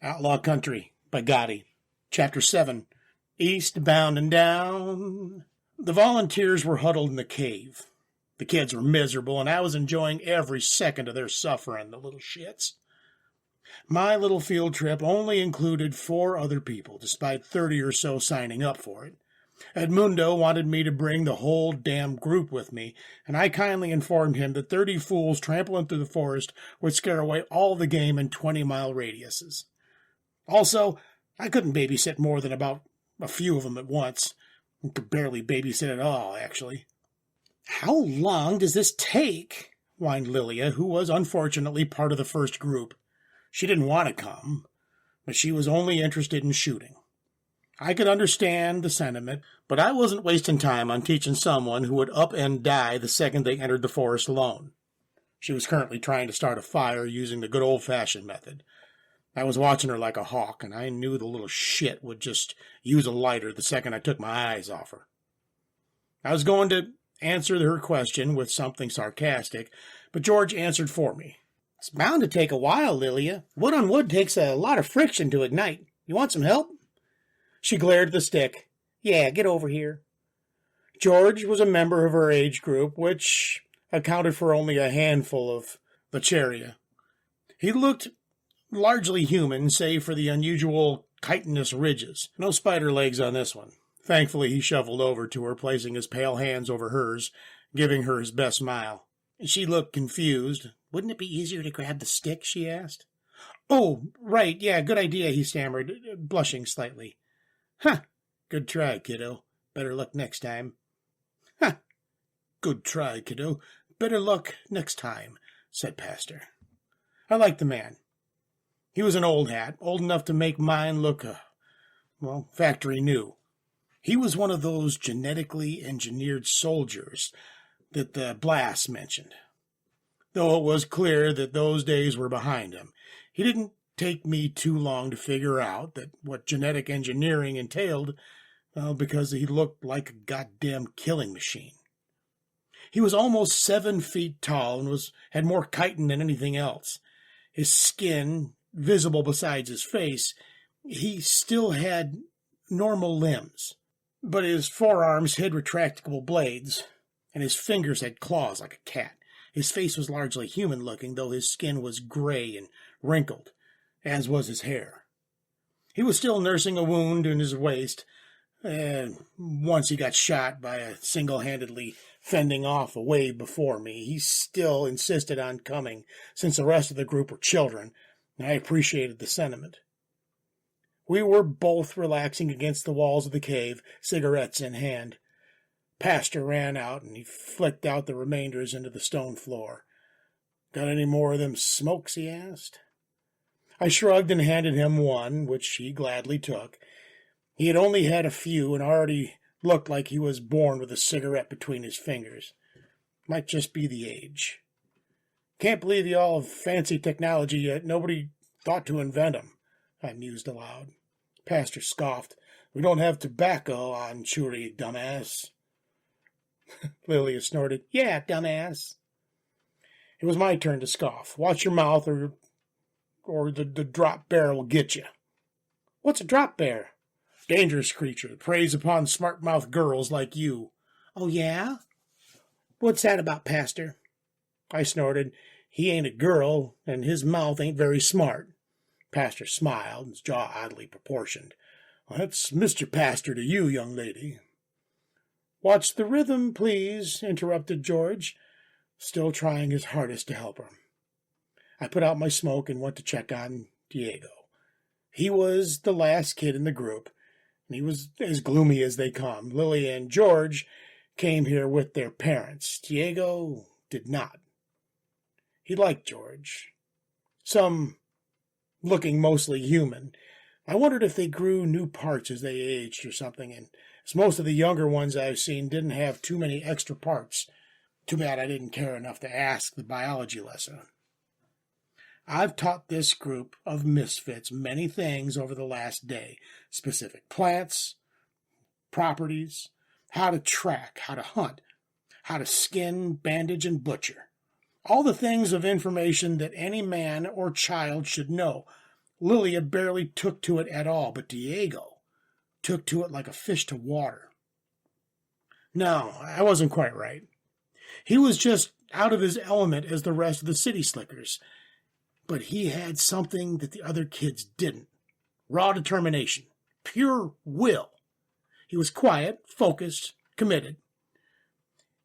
Outlaw Country by Ghotty. Chapter 7. Eastbound and Down. The volunteers were huddled in the cave. The kids were miserable, and I was enjoying every second of their suffering, the little shits. My little field trip only included 4 other people, despite 30 or so signing up for it. Edmundo wanted me to bring the whole damn group with me, and I kindly informed him that 30 fools trampling through the forest would scare away all the game in 20-mile radiuses. Also, I couldn't babysit more than about a few of them at once. I could barely babysit at all, actually. "How long does this take?" whined Lilia, who was unfortunately part of the first group. She didn't want to come, but she was only interested in shooting. I could understand the sentiment, but I wasn't wasting time on teaching someone who would up and die the second they entered the forest alone. She was currently trying to start a fire using the good old-fashioned method. I was watching her like a hawk, and I knew the little shit would just use a lighter the second I took my eyes off her. I was going to answer her question with something sarcastic, but George answered for me. "It's bound to take a while, Lilia. Wood on wood takes a lot of friction to ignite. You want some help?" She glared at the stick. "Yeah, get over here." George was a member of her age group, which accounted for only a handful of the Cheria. He looked largely human, save for the unusual chitinous ridges. No spider legs on this one. Thankfully, he shuffled over to her, placing his pale hands over hers, giving her his best smile. She looked confused. "Wouldn't it be easier to grab the stick?" she asked. "Oh, right, yeah, good idea," he stammered, blushing slightly. "Huh, good try, kiddo. Better luck next time." "Huh, good try, kiddo. Better luck next time," said Pastor. I liked the man. He was an old hat, old enough to make mine look, factory new. He was one of those genetically engineered soldiers that the Blasts mentioned. Though it was clear that those days were behind him, he didn't take me too long to figure out that what genetic engineering entailed, because he looked like a goddamn killing machine. He was almost 7 feet tall and had more chitin than anything else. His skin, visible besides his face, he still had normal limbs, but his forearms hid retractable blades, and his fingers had claws like a cat. His face was largely human-looking, though his skin was gray and wrinkled, as was his hair. He was still nursing a wound in his waist, and once he got shot by a single-handedly fending off a wave before me. He still insisted on coming, since the rest of the group were children, and I appreciated the sentiment. We were both relaxing against the walls of the cave, cigarettes in hand. Pastor ran out, and he flicked out the remainders into the stone floor. "Got any more of them smokes?" he asked. I shrugged and handed him one, which he gladly took. He had only had a few and already looked like he was born with a cigarette between his fingers. Might just be the age. "Can't believe you all have fancy technology yet. Nobody thought to invent 'em," I mused aloud. Pastor scoffed. "We don't have tobacco on Churi, dumbass." Lilia snorted. "Yeah, dumbass." It was my turn to scoff. "Watch your mouth or the drop bear will get you." "What's a drop bear?" "Dangerous creature that preys upon smart-mouthed girls like you." "Oh, yeah? What's that about, Pastor?" I snorted. "He ain't a girl, and his mouth ain't very smart." Pastor smiled, his jaw oddly proportioned. "That's Mr. Pastor to you, young lady." "Watch the rhythm, please," interrupted George, still trying his hardest to help her. I put out my smoke and went to check on Diego. He was the last kid in the group, and he was as gloomy as they come. Lily and George came here with their parents. Diego did not. He liked George. Some looking mostly human. I wondered if they grew new parts as they aged or something, and as most of the younger ones I've seen didn't have too many extra parts. Too bad I didn't care enough to ask the biology lesson. I've taught this group of misfits many things over the last day. Specific plants, properties, how to track, how to hunt, how to skin, bandage, and butcher. All the things of information that any man or child should know. Lilia barely took to it at all, but Diego took to it like a fish to water. No, I wasn't quite right. He was just out of his element as the rest of the city slickers, but he had something that the other kids didn't. Raw determination, pure will. He was quiet, focused, committed.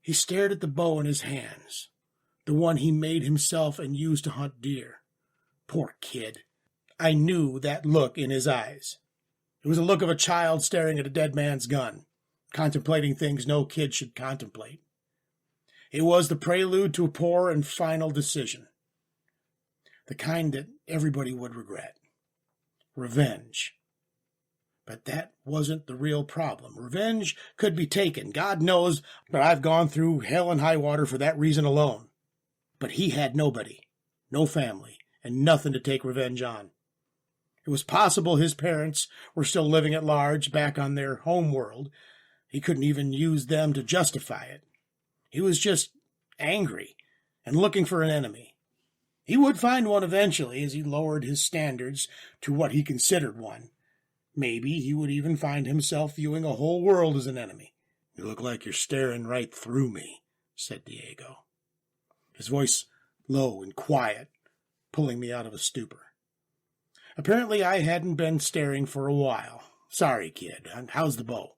He stared at the bow in his hands, the one he made himself and used to hunt deer. Poor kid. I knew that look in his eyes. It was the look of a child staring at a dead man's gun, contemplating things no kid should contemplate. It was the prelude to a poor and final decision, the kind that everybody would regret. Revenge. But that wasn't the real problem. Revenge could be taken, God knows, but I've gone through hell and high water for that reason alone. But he had nobody, no family, and nothing to take revenge on. It was possible his parents were still living at large back on their home world. He couldn't even use them to justify it. He was just angry and looking for an enemy. He would find one eventually as he lowered his standards to what he considered one. Maybe he would even find himself viewing a whole world as an enemy. "You look like you're staring right through me," said Diego, his voice low and quiet, pulling me out of a stupor. Apparently I hadn't been staring for a while. "Sorry, kid. How's the bow?"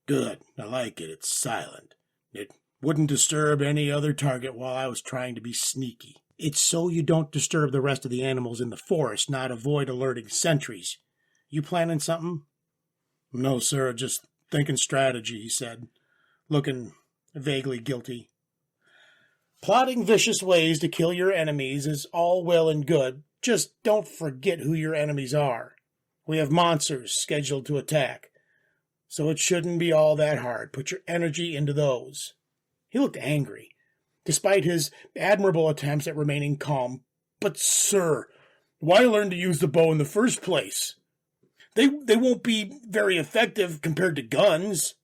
"Good. I like it. It's silent. It wouldn't disturb any other target while I was trying to be sneaky." "It's so you don't disturb the rest of the animals in the forest, not avoid alerting sentries. You planning something?" "No, sir. Just thinking strategy," he said, looking vaguely guilty. "Plotting vicious ways to kill your enemies is all well and good. Just don't forget who your enemies are. We have monsters scheduled to attack, so it shouldn't be all that hard. Put your energy into those." He looked angry, despite his admirable attempts at remaining calm. "But, sir, why learn to use the bow in the first place? They won't be very effective compared to guns."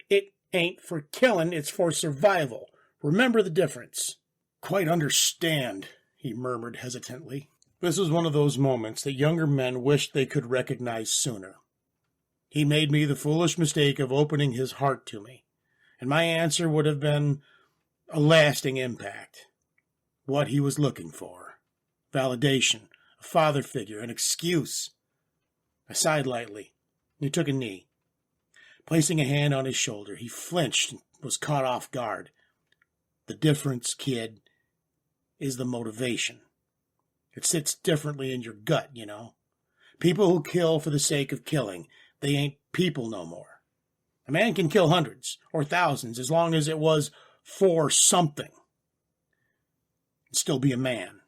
"It ain't for killing, it's for survival. Remember the difference." "Quite understand," he murmured hesitantly. This was one of those moments that younger men wished they could recognize sooner. He made me the foolish mistake of opening his heart to me, and my answer would have been a lasting impact. What he was looking for. Validation, a father figure, an excuse. I sighed lightly. He took a knee. Placing a hand on his shoulder, he flinched and was caught off guard. "The difference, kid, is the motivation. It sits differently in your gut, you know. People who kill for the sake of killing, they ain't people no more. A man can kill hundreds or thousands as long as it was for something and still be a man.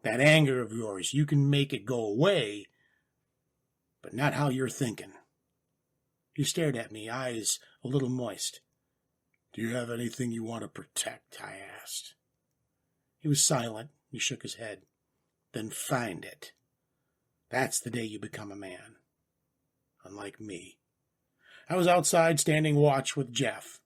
That anger of yours, you can make it go away, but not how you're thinking." He stared at me, eyes a little moist. "Do you have anything you want to protect?" I asked. He was silent. He shook his head. "Then find it. That's the day you become a man. Unlike me." I was outside standing watch with Jeff.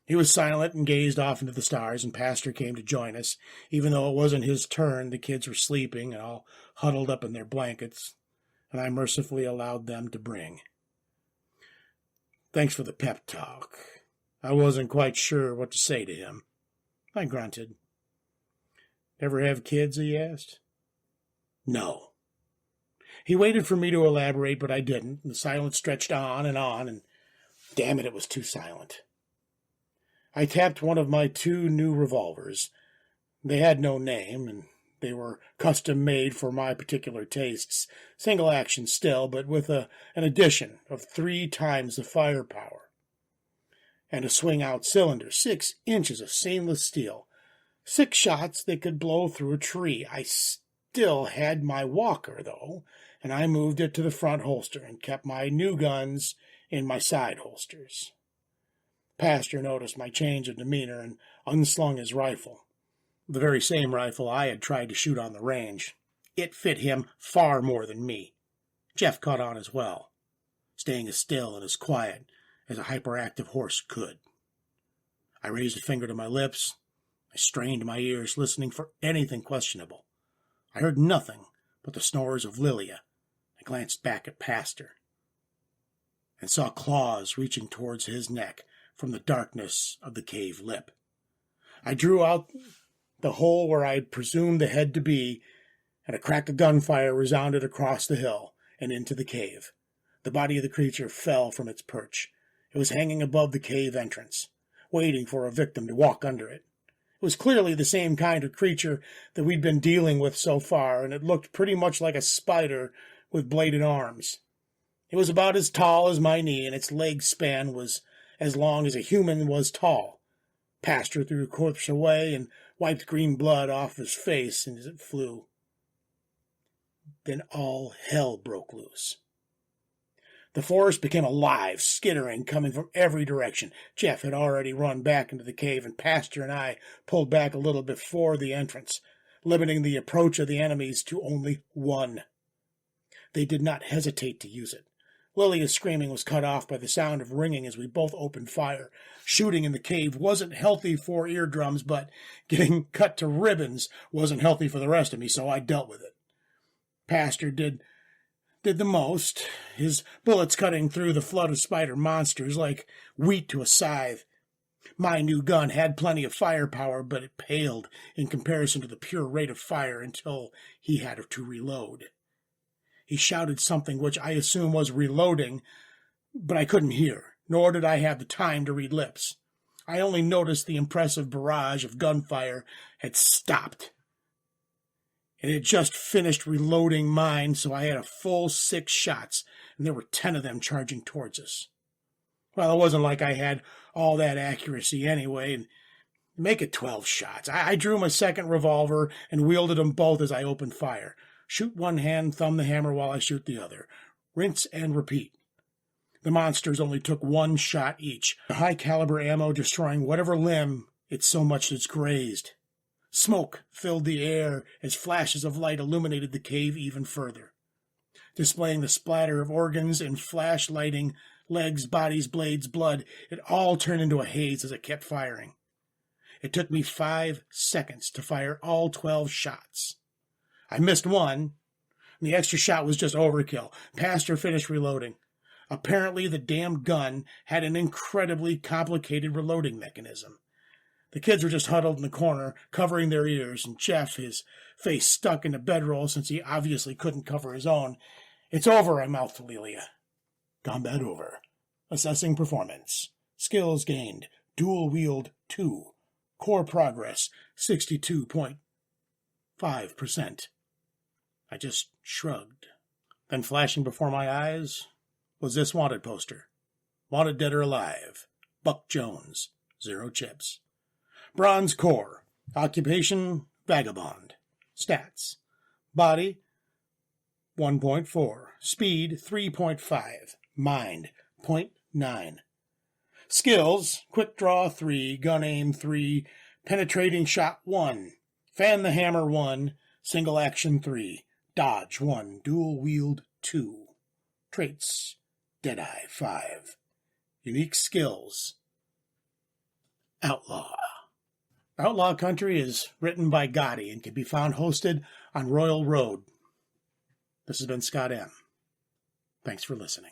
He was silent and gazed off into the stars, and Pastor came to join us. Even though it wasn't his turn, the kids were sleeping and all huddled up in their blankets, and I mercifully allowed them to bring. "Thanks for the pep talk." I wasn't quite sure what to say to him. I grunted. "Ever have kids?" he asked. "No." He waited for me to elaborate, but I didn't. The silence stretched on, and damn it was too silent. I tapped one of my 2 new revolvers. They had no name, and they were custom-made for my particular tastes. Single action still, but with an addition of 3 times the firepower. And a swing-out cylinder, 6 inches of stainless steel. 6 shots that could blow through a tree. I still had my walker, though, and I moved it to the front holster and kept my new guns in my side holsters. Pastor noticed my change of demeanor and unslung his rifle, the very same rifle I had tried to shoot on the range. It fit him far more than me. Jeff caught on as well, staying as still and as quiet as a hyperactive horse could. I raised a finger to my lips. I strained my ears, listening for anything questionable. I heard nothing but the snores of Lilia. I glanced back at Pastor and saw claws reaching towards his neck from the darkness of the cave lip. I drew out the hole where I had presumed the head to be, and a crack of gunfire resounded across the hill and into the cave. The body of the creature fell from its perch. It was hanging above the cave entrance, waiting for a victim to walk under it. It was clearly the same kind of creature that we'd been dealing with so far, and it looked pretty much like a spider with bladed arms. It was about as tall as my knee, and its leg span was as long as a human was tall. Pastor threw the corpse away and wiped green blood off his face as it flew. Then all hell broke loose. The forest became alive, skittering, coming from every direction. Jeff had already run back into the cave, and Pastor and I pulled back a little before the entrance, limiting the approach of the enemies to only one. They did not hesitate to use it. Lilia's screaming was cut off by the sound of ringing as we both opened fire. Shooting in the cave wasn't healthy for eardrums, but getting cut to ribbons wasn't healthy for the rest of me, so I dealt with it. Pastor did the most, his bullets cutting through the flood of spider monsters like wheat to a scythe. My new gun had plenty of firepower, but it paled in comparison to the pure rate of fire until he had to reload. He shouted something which I assume was reloading, but I couldn't hear, nor did I have the time to read lips. I only noticed the impressive barrage of gunfire had stopped. It had just finished reloading mine, so I had a full 6 shots, and there were 10 of them charging towards us. Well, it wasn't like I had all that accuracy anyway, and make it 12 shots. I drew my second revolver and wielded them both as I opened fire. Shoot one hand, thumb the hammer while I shoot the other. Rinse and repeat. The monsters only took 1 shot each, the high-caliber ammo destroying whatever limb it so much as grazed. Smoke filled the air as flashes of light illuminated the cave even further, displaying the splatter of organs and flash lighting, legs, bodies, blades, blood. It all turned into a haze as it kept firing. It took me 5 seconds to fire all 12 shots. I missed one, and the extra shot was just overkill. Pastor finished reloading. Apparently, the damn gun had an incredibly complicated reloading mechanism. The kids were just huddled in the corner, covering their ears, and Jeff, his face stuck in a bedroll since he obviously couldn't cover his own. "It's over," I mouthed to Lelia. "Combat over. Assessing performance. Skills gained. Dual wield 2. Core progress 62.5%. I just shrugged. Then flashing before my eyes was this wanted poster. Wanted dead or alive. Buck Jones. 0 chips. Bronze core. Occupation, vagabond. Stats. Body, 1.4. Speed, 3.5. Mind, 0.9. Skills, quick draw 3, gun aim 3, penetrating shot 1, fan the hammer 1, single action 3, dodge 1, dual wield 2. Traits, Deadeye 5. Unique skills, Outlaw. Outlaw Country is written by Ghotty and can be found hosted on Royal Road. This has been Scott M. Thanks for listening.